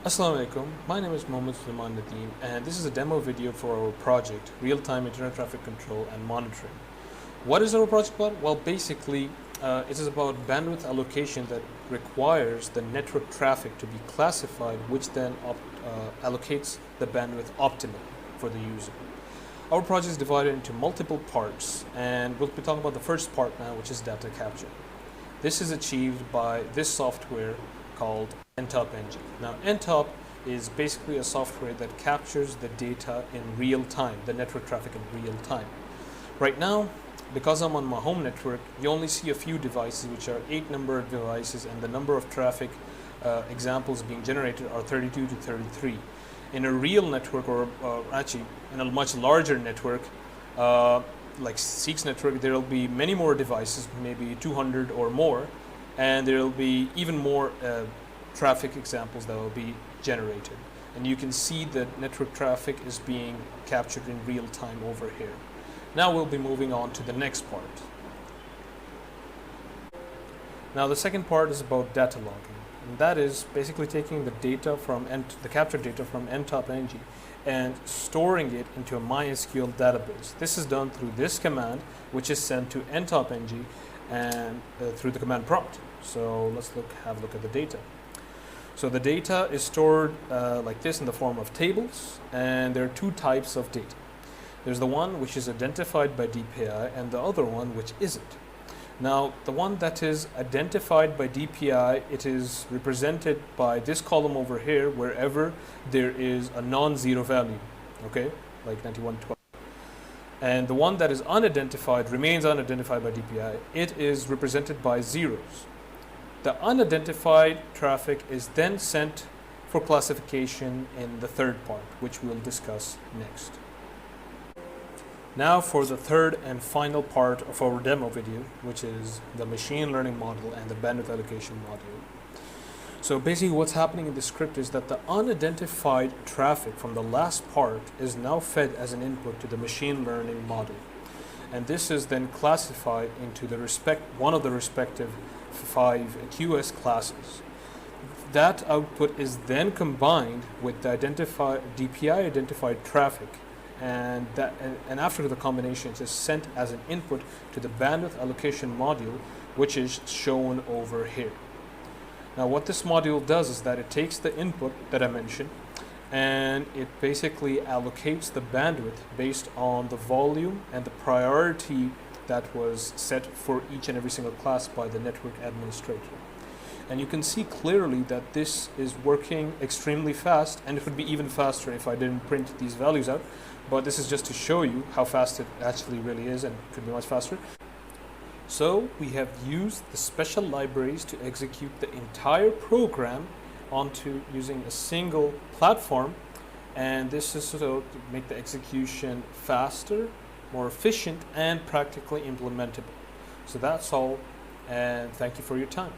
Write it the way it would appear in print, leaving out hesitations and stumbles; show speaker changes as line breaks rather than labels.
Assalamu alaikum, my name is Mohammed Sulaiman Nadeem and this is a demo video for our project Real-Time Internet Traffic Control and Monitoring. What is our project about? Well, basically it is about bandwidth allocation that requires the network traffic to be classified, which then allocates the bandwidth optimally for the user. Our project is divided into multiple parts, and we'll be talking about the first part now, which is data capture. This is achieved by this software called FYP. Now, FYP is basically a software that captures the data in real time, the network traffic in real time. Right now, because I'm on my home network, you only see a few devices, which are 8 number of devices, and the number of traffic examples being generated are 32 to 33. In a real network, or actually in a much larger network, like SEEK's network, there will be many more devices, maybe 200 or more, and there will be even more traffic examples that will be generated. And you can see that network traffic is being captured in real time over here. Now we'll be moving on to the next part. Now the second part is about data logging, and that is basically taking the data from the captured data from FYP and storing it into a MySQL database. This is done through this command, which is sent to FYP and through the command prompt. So let's have a look at the data. So the data is stored like this in the form of tables, and there are two types of data. There's the one which is identified by DPI and the other one which isn't. Now, the one that is identified by DPI, it is represented by this column over here wherever there is a non-zero value, okay, like 9112. And the one that is unidentified, remains unidentified by DPI, it is represented by zeros. The unidentified traffic is then sent for classification in the third part, which we'll discuss next. Now for the third and final part of our demo video, which is the machine learning model and the bandwidth allocation module. So basically what's happening in the script is that the unidentified traffic from the last part is now fed as an input to the machine learning model. And this is then classified into one of the respective 5 QS classes. That output is then combined with the DPI identified traffic, and after the combination, it is sent as an input to the bandwidth allocation module, which is shown over here. Now what this module does is that it takes the input that I mentioned, and it basically allocates the bandwidth based on the volume and the priority that was set for each and every single class by the network administrator. And you can see clearly that this is working extremely fast, and it would be even faster if I didn't print these values out, but this is just to show you how fast it actually really is, and it could be much faster. So we have used the special libraries to execute the entire program onto using a single platform, and this is to make the execution faster, more efficient, and practically implementable. So that's all, and thank you for your time.